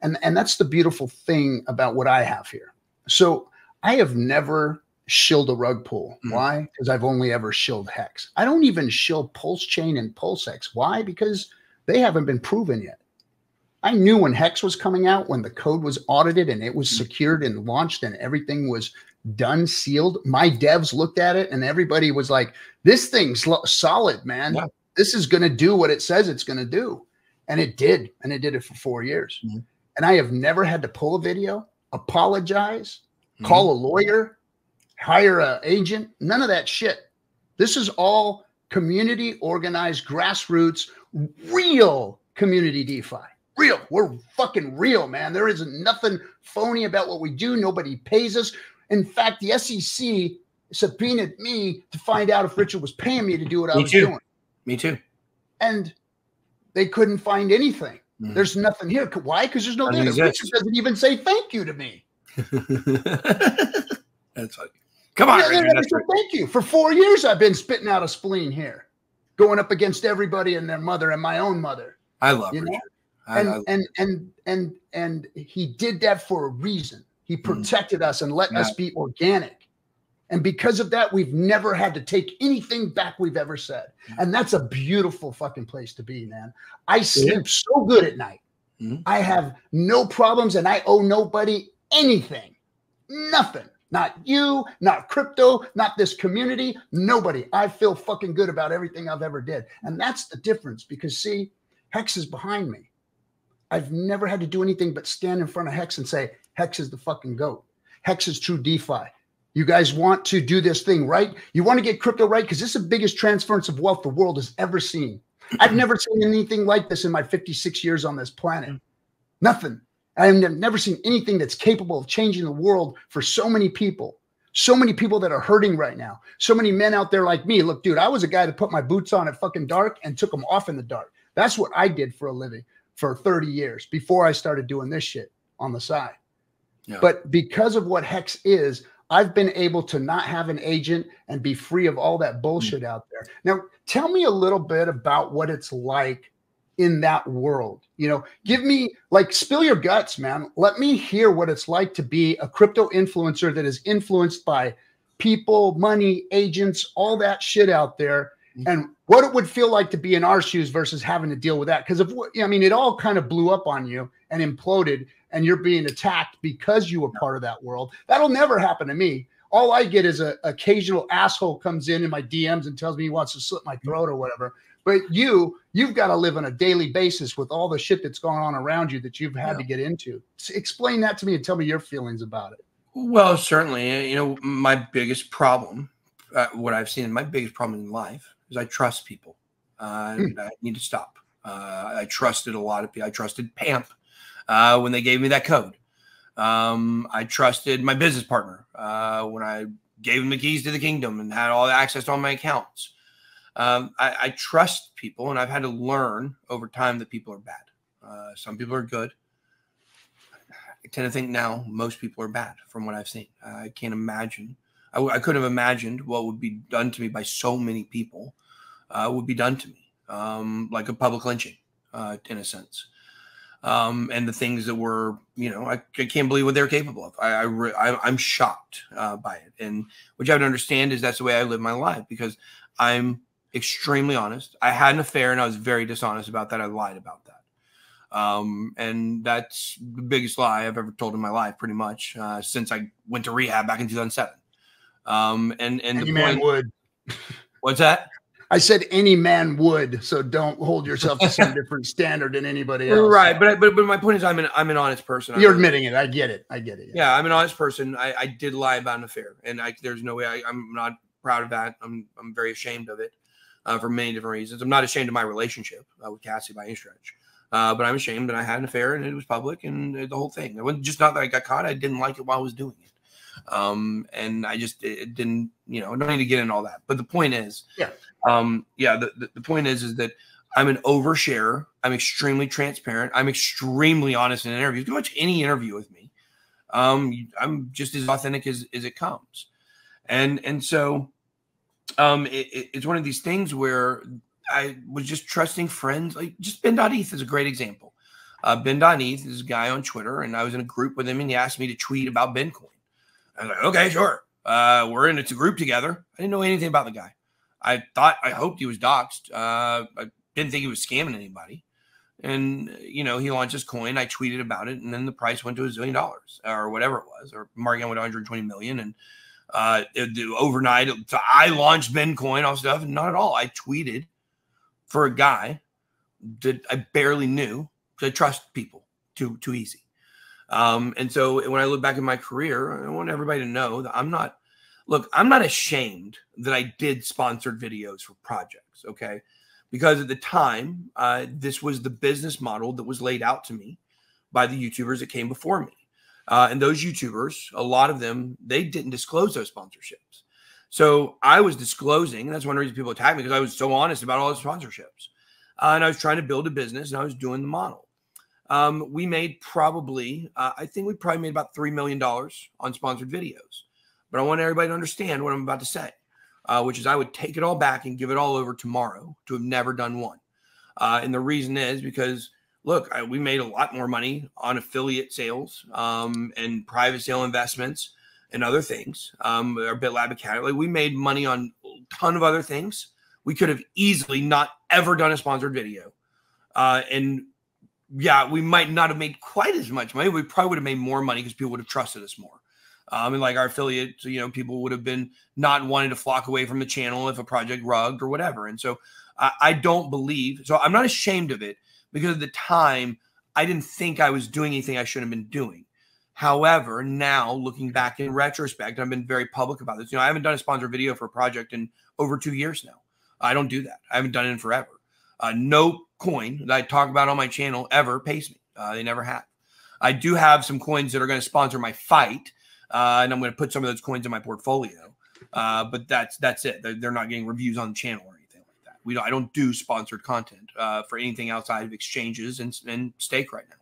And that's the beautiful thing about what I have here. So I have never shilled a rug pull. Why? Because I've only ever shilled HEX. I don't even shill PulseChain and PulseX. Why? Because they haven't been proven yet. I knew when HEX was coming out, when the code was audited and it was secured and launched and everything was done, sealed, my devs looked at it and everybody was like, this thing's solid, man. Yeah. This is going to do what it says it's going to do. And it did. And it did it for 4 years. And I have never had to pull a video, apologize, call a lawyer, hire an agent, none of that shit. This is all community organized, grassroots, real community DeFi. Real. We're fucking real, man. There isn't nothing phony about what we do. Nobody pays us. In fact, the SEC subpoenaed me to find out if Richard was paying me to do what I was doing. Me too. And they couldn't find anything. There's nothing here. Why? Because there's no data. Richard doesn't even say thank you to me. That's like, come on, Richard. Thank you. For 4 years, I've been spitting out a spleen here, going up against everybody and their mother and my own mother. I love Richard. And he did that for a reason. He protected us and let us be organic. And because of that, we've never had to take anything back we've ever said. And that's a beautiful fucking place to be, man. I sleep so good at night. I have no problems and I owe nobody anything. Nothing. Not you, not crypto, not this community, nobody. I feel fucking good about everything I've ever did. And that's the difference because, see, HEX is behind me. I've never had to do anything but stand in front of HEX and say, HEX is the fucking GOAT. HEX is true DeFi. You guys want to do this thing right? You want to get crypto right? Because this is the biggest transference of wealth the world has ever seen. I've never seen anything like this in my 56 years on this planet. Nothing. I have never seen anything that's capable of changing the world for so many people that are hurting right now. So many men out there like me. Look, dude, I was a guy that put my boots on at fucking dark and took them off in the dark. That's what I did for a living for 30 years before I started doing this shit on the side. Yeah. But because of what HEX is, I've been able to not have an agent and be free of all that bullshit out there. Now, tell me a little bit about what it's like in that world. You know, give me, like, spill your guts, man. Let me hear what it's like to be a crypto influencer that is influenced by people, money, agents, all that shit out there, and what it would feel like to be in our shoes versus having to deal with that. Because, I mean, it all kind of blew up on you and imploded, and you're being attacked because you were part of that world. That'll never happen to me. All I get is an occasional asshole comes in my DMs and tells me he wants to slit my throat or whatever. But you've got to live on a daily basis with all the shit that's going on around you that you've had to get into. Explain that to me and tell me your feelings about it. Well, certainly, you know, my biggest problem, what I've seen, my biggest problem in life is I trust people. And I need to stop. I trusted a lot of people. I trusted PAMP when they gave me that code. I trusted my business partner when I gave him the keys to the kingdom and had all the access to all my accounts. I trust people, and I've had to learn over time that people are bad. Some people are good. I tend to think now most people are bad from what I've seen. I can't imagine. I couldn't have imagined what would be done to me by so many people would be done to me, like a public lynching, in a sense. And the things that were, you know, I can't believe what they're capable of. I'm shocked by it. And what you have to understand is that's the way I live my life, because I'm extremely honest. I had an affair and I was very dishonest about that. I lied about that. And that's the biggest lie I've ever told in my life, pretty much, since I went to rehab back in 2007. And any man would. What's that? I said any man would, so don't hold yourself to some different standard than anybody else. Right, but my point is, I'm an honest person. You're admitting it. I get it. Yeah, I'm an honest person. I did lie about an affair, and there's no way I'm not proud of that. I'm very ashamed of it for many different reasons. I'm not ashamed of my relationship with Cassie by any stretch, but I'm ashamed that I had an affair and it was public and the whole thing. It wasn't just not that I got caught. I didn't like it while I was doing it. And I just, it didn't, you know, I don't need to get into all that. But the point is, the point is that I'm an oversharer. I'm extremely transparent. I'm extremely honest in interviews. You can watch any interview with me. I'm just as authentic as it comes. And so it's one of these things where I was just trusting friends. Like, just Ben.eth is a great example. Ben.eth is a guy on Twitter, and I was in a group with him, and he asked me to tweet about Bitcoin. I was like, okay, sure. We're in a group together. I didn't know anything about the guy. I hoped he was doxxed. I didn't think he was scamming anybody. And, you know, he launched his coin. I tweeted about it, and then the price went to $1 zillion or whatever it was, or market went to 120 million. And overnight, I launched Bitcoin, all stuff, and not at all. I tweeted for a guy that I barely knew. I trust people too easy. And so when I look back at my career, I want everybody to know that I'm not ashamed that I did sponsored videos for projects. Okay. Because at the time, this was the business model that was laid out to me by the YouTubers that came before me. And those YouTubers, a lot of them, they didn't disclose those sponsorships. So I was disclosing, and that's one reason people attack me, because I was so honest about all the sponsorships. And I was trying to build a business, and I was doing the model. We made probably, I think we probably made about $3 million on sponsored videos. But I want everybody to understand what I'm about to say. Which is I would take it all back and give it all over tomorrow to have never done one. And the reason is because, look, we made a lot more money on affiliate sales and private sale investments and other things. Our BitLab Academy, we made money on a ton of other things. We could have easily not ever done a sponsored video. And yeah, we might not have made quite as much money. We probably would have made more money because people would have trusted us more. And like our affiliates, you know, people would have been not wanting to flock away from the channel if a project rugged or whatever. And so I don't believe, so I'm not ashamed of it, because at the time I didn't think I was doing anything I shouldn't have been doing. However, now looking back in retrospect, I've been very public about this. You know, I haven't done a sponsored video for a project in over 2 years now. I don't do that. I haven't done it in forever. No coin that I talk about on my channel ever pays me. They never have. I do have some coins that are going to sponsor my fight. And I'm going to put some of those coins in my portfolio. But that's it. They're not getting reviews on the channel or anything like that. I don't do sponsored content for anything outside of exchanges and stake right now.